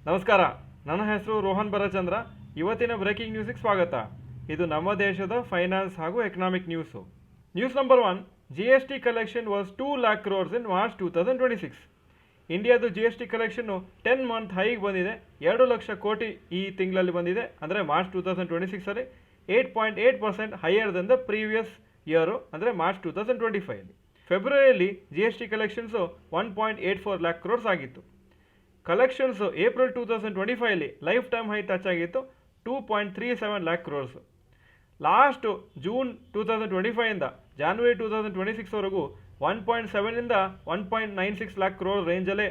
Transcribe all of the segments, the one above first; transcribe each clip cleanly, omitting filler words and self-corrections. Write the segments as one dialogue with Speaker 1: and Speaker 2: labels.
Speaker 1: ನಮಸ್ಕಾರ, ನನ್ನ ಹೆಸರು ರೋಹನ್ ಬರಚಂದ್ರ. ಇವತ್ತಿನ ಬ್ರೇಕಿಂಗ್ ನ್ಯೂಸಿಗೆ ಸ್ವಾಗತ. ಇದು ನಮ್ಮ ದೇಶದ ಫೈನಾನ್ಸ್ ಹಾಗೂ economic news. News number 1, GST collection was 2 lakh crores in March 2026. ಇಂಡಿಯಾದು GST ಕಲೆಕ್ಷನ್ನು 10 ಮಂತ್ ಹೈಗೆ ಬಂದಿದೆ. 2 ಲಕ್ಷ ಕೋಟಿ ಈ ತಿಂಗಳಲ್ಲಿ ಬಂದಿದೆ. ಅಂದರೆ ಮಾರ್ಚ್ 2026ಅಲ್ಲಿ 8.8% higher than the previous year, ಅಂದರೆ ಮಾರ್ಚ್ 2025. ಫೆಬ್ರವರಿಯಲ್ಲಿ GST ಕಲೆಕ್ಷನ್ಸು 1.84 lakh crores ಆಗಿತ್ತು. ಕಲೆಕ್ಷನ್ಸು ಏಪ್ರಿಲ್ 2025ಅಲ್ಲಿ ಲೈಫ್ ಟೈಮ್ ಹೈ ಟಚ್ ಆಗಿತ್ತು, 2.37 lakh crores. ಲಾಸ್ಟು ಜೂನ್ 2025ಇಂದ ಜಾನ್ವರಿ 2026ವರೆಗೂ 1.7ಇಂದ 1.96 lakh crore ರೇಂಜಲ್ಲೇ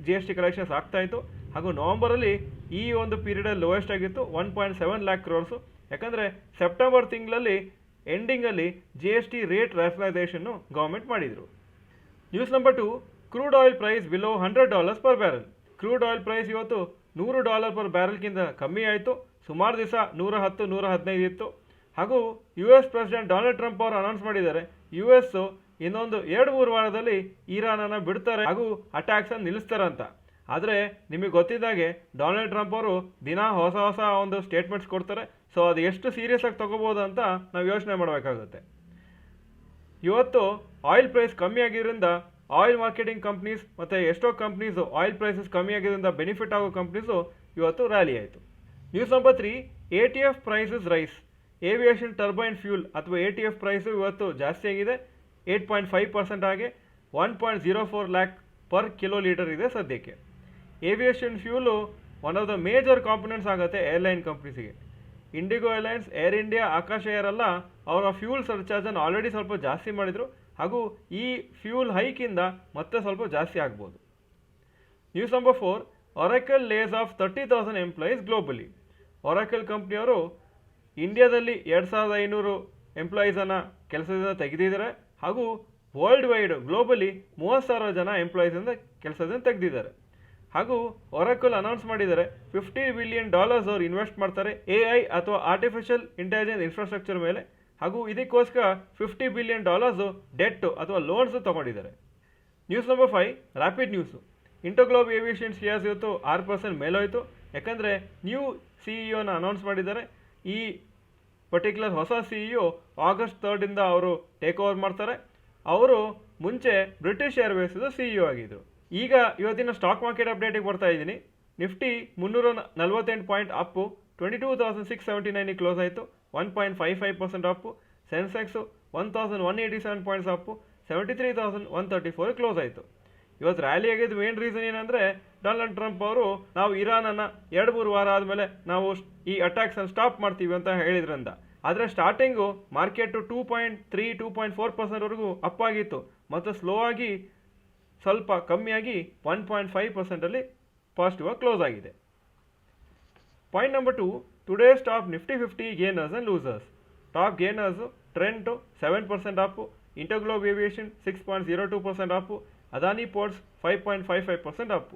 Speaker 1: GST ಕಲೆಕ್ಷನ್ಸ್ ಆಗ್ತಾಯಿತ್ತು. ಹಾಗೂ ನವಂಬರಲ್ಲಿ ಈ ಒಂದು ಪೀರಿಯಡಲ್ಲಿ ಲೋಯೆಸ್ಟ್ ಆಗಿತ್ತು, 1.7 lakh crores. ಯಾಕಂದರೆ ಸೆಪ್ಟೆಂಬರ್ ತಿಂಗಳಲ್ಲಿ ಎಂಡಿಂಗಲ್ಲಿ GST ರೇಟ್ ರ್ಯಾಷನಲೈಸೇಷನ್ನು ಗೌರ್ಮೆಂಟ್ ಮಾಡಿದರು. News number 2, crude oil price below $100 per barrel. Crude oil price ಇವತ್ತು $100 per ಬ್ಯಾರಲ್ಗಿಂತ ಕಮ್ಮಿ ಆಯಿತು. ಸುಮಾರು ದಿವಸ 110, 115 ಇತ್ತು. ಹಾಗೂ US ಪ್ರೆಸಿಡೆಂಟ್ ಡೊನಾಲ್ಡ್ ಟ್ರಂಪ್ ಅವರು ಅನೌನ್ಸ್ ಮಾಡಿದ್ದಾರೆ, US ಇನ್ನೊಂದು 2-3 ವಾರದಲ್ಲಿ ಇರಾನನ್ನು ಬಿಡ್ತಾರೆ ಹಾಗೂ ಅಟ್ಯಾಕ್ಸನ್ನು ನಿಲ್ಲಿಸ್ತಾರಂತ. ಆದರೆ ನಿಮಗೆ ಗೊತ್ತಿದ್ದಾಗೆ ಡೊನಾಲ್ಡ್ ಟ್ರಂಪ್ ಅವರು ದಿನ ಹೊಸ ಒಂದು ಸ್ಟೇಟ್ಮೆಂಟ್ಸ್ ಕೊಡ್ತಾರೆ. ಸೊ ಅದು ಎಷ್ಟು ಸೀರಿಯಸ್ ಆಗಿ ತೊಗೋಬೋದು ಅಂತ ನಾವು ಯೋಚನೆ ಮಾಡಬೇಕಾಗುತ್ತೆ. ಇವತ್ತು ಆಯಿಲ್ ಪ್ರೈಸ್ ಕಮ್ಮಿ ಆಗಿದ್ದರಿಂದ ಆಯಿಲ್ ಮಾರ್ಕೆಟಿಂಗ್ ಕಂಪ್ನೀಸ್ ಮತ್ತು ಎಷ್ಟೋ ಕಂಪ್ನೀಸು ಆಯಿಲ್ ಪ್ರೈಸಸ್ ಕಮ್ಮಿ ಆಗಿದ್ದರಿಂದ ಬೆನಿಫಿಟ್ ಆಗೋ ಕಂಪ್ನೀಸು ಇವತ್ತು ರ್ಯಾಲಿ ಆಯಿತು. News number 3, ATF prices rise. Aviation turbine fuel ಅಥವಾ ATF ಪ್ರೈಸು ಇವತ್ತು ಜಾಸ್ತಿ ಆಗಿದೆ, 8.5% ಆಗಿ 1.04 lakh per kiloliter ಇದೆ ಸದ್ಯಕ್ಕೆ. Aviation fuel one of the major components ಆಗುತ್ತೆ ಏರ್ಲೈನ್ ಕಂಪ್ನೀಸಿಗೆ. ಇಂಡಿಗೋ ಏರ್ಲೈನ್ಸ್, ಏರ್ ಇಂಡಿಯಾ, ಆಕಾಶ ಏರ್ ಎಲ್ಲ ಅವರ ಫ್ಯೂಲ್ ಸರ್ಚಾರ್ಜನ್ನು ಆಲ್ರೆಡಿ ಸ್ವಲ್ಪ ಜಾಸ್ತಿ ಮಾಡಿದರು ಹಾಗೂ ಈ ಫ್ಯೂಲ್ ಹೈಕಿಂದ ಮತ್ತೆ ಸ್ವಲ್ಪ ಜಾಸ್ತಿ ಆಗ್ಬೋದು. News number 4, Oracle lays off 30,000 employees globally. Oracle ಕಂಪ್ನಿಯವರು ಇಂಡಿಯಾದಲ್ಲಿ 2,500 ಎಂಪ್ಲಾಯೀಸನ್ನು ಕೆಲಸದಿಂದ ತೆಗೆದಿದ್ದಾರೆ ಹಾಗೂ ವರ್ಲ್ಡ್ ವೈಡ್ ಗ್ಲೋಬಲಿ 30,000 ಜನ ಎಂಪ್ಲಾಯೀಸಿಂದ ಕೆಲಸದಿಂದ ತೆಗೆದಿದ್ದಾರೆ. ಹಾಗೂ ಒರಾಕಲ್ ಅನೌನ್ಸ್ ಮಾಡಿದ್ದಾರೆ $50 billion ಅವ್ರು ಇನ್ವೆಸ್ಟ್ ಮಾಡ್ತಾರೆ AI ಅಥವಾ ಆರ್ಟಿಫಿಷಿಯಲ್ ಇಂಟೆಲಿಜೆನ್ಸ್ ಇನ್ಫ್ರಾಸ್ಟ್ರಕ್ಚರ್ ಮೇಲೆ. ಹಾಗೂ ಇದಕ್ಕೋಸ್ಕರ $50 billion ಡೆಟ್ ಅಥವಾ ಲೋನ್ಸ್ ತೊಗೊಂಡಿದ್ದಾರೆ. News number 5, rapid news. InterGlobe Aviation shares ಇವತ್ತು 6% ಮೇಲೋಯಿತು. ಯಾಕಂದರೆ ನ್ಯೂ CEO ಅನೌನ್ಸ್ ಮಾಡಿದ್ದಾರೆ. ಈ ಪರ್ಟಿಕ್ಯುಲರ್ ಹೊಸ CEO ಆಗಸ್ಟ್ 3ರಿಂದ ಅವರು ಟೇಕ್ ಓವರ್ ಮಾಡ್ತಾರೆ. ಅವರು ಮುಂಚೆ ಬ್ರಿಟಿಷ್ ಏರ್ವೇಸ್ದು CEO ಆಗಿದ್ದರು. ಈಗ ಇವತ್ತಿನ ಸ್ಟಾಕ್ ಮಾರ್ಕೆಟ್ ಅಪ್ಡೇಟಿಗೆ ಬರ್ತಾ ಇದ್ದೀನಿ. ನಿಫ್ಟಿ 348 ಪಾಯಿಂಟ್ ಅಪ್ಪು, 22,679 ಕ್ಲೋಸ್ ಆಯಿತು, 1.55% ಅಪ್ಪು. ಸೆನ್ಸೆಕ್ಸು 1,187 ಪಾಯಿಂಟ್ಸ್ ಅಪ್ಪು, 73,134 ಕ್ಲೋಸ್ ಆಯಿತು. ಇವತ್ತು ರ್ಯಾಲಿ ಆಗಿದ್ದು ಮೇನ್ ರೀಸನ್ ಏನಂದರೆ ಡೊನಾಲ್ಡ್ ಟ್ರಂಪ್ ಅವರು ನಾವು ಇರಾನನ್ನು 2-3 ವಾರ ಆದಮೇಲೆ ನಾವು ಈ ಅಟ್ಯಾಕ್ಸನ್ನು ಸ್ಟಾಪ್ ಮಾಡ್ತೀವಿ ಅಂತ ಹೇಳಿದ್ರಿಂದ. ಆದರೆ ಸ್ಟಾರ್ಟಿಂಗು ಮಾರ್ಕೆಟು 2.3-2.4%ವರೆಗೂ ಅಪ್ಪಾಗಿತ್ತು ಮತ್ತು ಸ್ಲೋ ಆಗಿ ಸ್ವಲ್ಪ ಕಮ್ಮಿಯಾಗಿ 1.5%ಅಲ್ಲಿ ಪಾಸಿಟಿವ್ ಆಗಿ ಕ್ಲೋಸ್ ಆಗಿದೆ. Point number 2, today's top Nifty 50 gainers and losers. Top gainers Trent 7% up, InterGlobe Aviation 6.02% up, Adani Ports 5.55% up.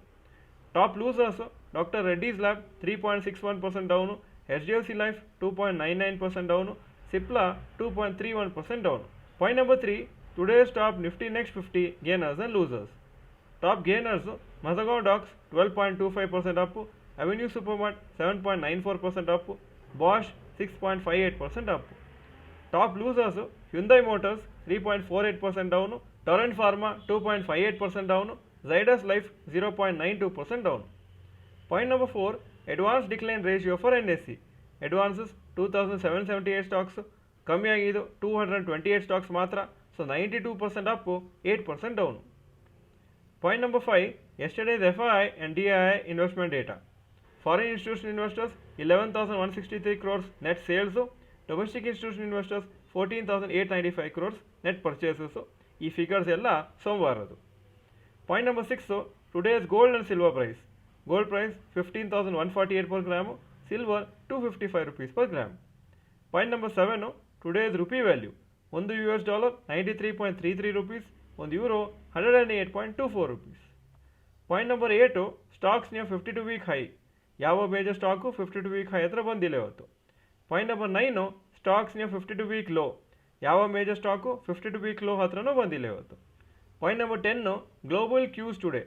Speaker 1: Top losers Doctor Reddy's Lab 3.61% down, HDFC Life 2.99% down, Cipla 2.31% down. Point number 3, today's top Nifty Next 50 gainers and losers. Top gainers, Mazagon Docks 12.25% up, Avenue Supermart 7.94% up, Bosch 6.58% up. Top losers, Hyundai Motors 3.48% down, Torrent Pharma 2.58% down, Zydus Life 0.92% down. Point number 4, advanced decline ratio for NSE. Advances 2,778 stocks, ಕಮ್ಮಿ ಆಗಿದ್ದು 228 stocks ಮಾತ್ರ. So 92% up, 8% down. Point number 5, yesterday's FII and DII investment data. Foreign institution investors 11,163 crores net sales, domestic institution investors 14,895 crores net purchases. ಈ figures ಎಲ್ಲ ಸೋಮವಾರದು. Point number 6, today's gold and silver price. Gold price 15,148 per gram, silver $255 per gram. Point number 7, today's rupee value. ಒಂದು US dollar 93.33 rupees, ಒಂದು euro 108.24 rupees. Point number 8, stocks near 52 week high. ಯಾವ major stock 52 week high ಹತ್ರ ಬಂದಿಲ್ಲ ಇವತ್ತು. Point number 9, stocks near 52 week low. ಯಾವ major stock 52 week low ಹತ್ರನೂ ಬಂದಿಲ್ಲ ಇವತ್ತು. Point number 10, global Qs today.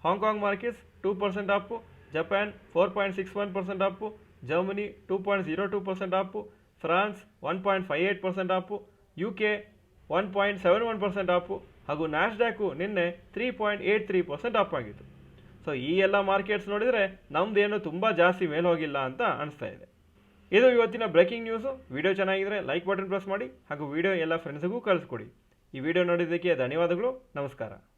Speaker 1: Hong Kong markets 2% up, Japan 4.61% Appu, Germany 2.02% Appu, France 1.58% Appu, UK 1.71% Appu ಹಾಗೂ ನ್ಯಾಸ್ಡ್ಯಾಕು ನಿನ್ನೆ 3.83% ಅಪ್ ಆಗಿತ್ತು. ಸೊ ಈ ಎಲ್ಲ ಮಾರ್ಕೆಟ್ಸ್ ನೋಡಿದರೆ ನಮ್ಮದೇನು ತುಂಬ ಜಾಸ್ತಿ ಮೇಲೆ ಹೋಗಿಲ್ಲ ಅಂತ ಅನಿಸ್ತಾ ಇದೆ. ಇದು ಇವತ್ತಿನ ಬ್ರೇಕಿಂಗ್ ನ್ಯೂಸು. ವಿಡಿಯೋ ಚೆನ್ನಾಗಿದ್ರೆ ಲೈಕ್ ಬಟನ್ ಪ್ರೆಸ್ ಮಾಡಿ ಹಾಗೂ ವಿಡಿಯೋ ಎಲ್ಲ ಫ್ರೆಂಡ್ಸ್ಗೂ ಕಳಿಸ್ಕೊಡಿ. ಈ ವಿಡಿಯೋ ನೋಡಿದ್ದಕ್ಕೆ ಧನ್ಯವಾದಗಳು. ನಮಸ್ಕಾರ.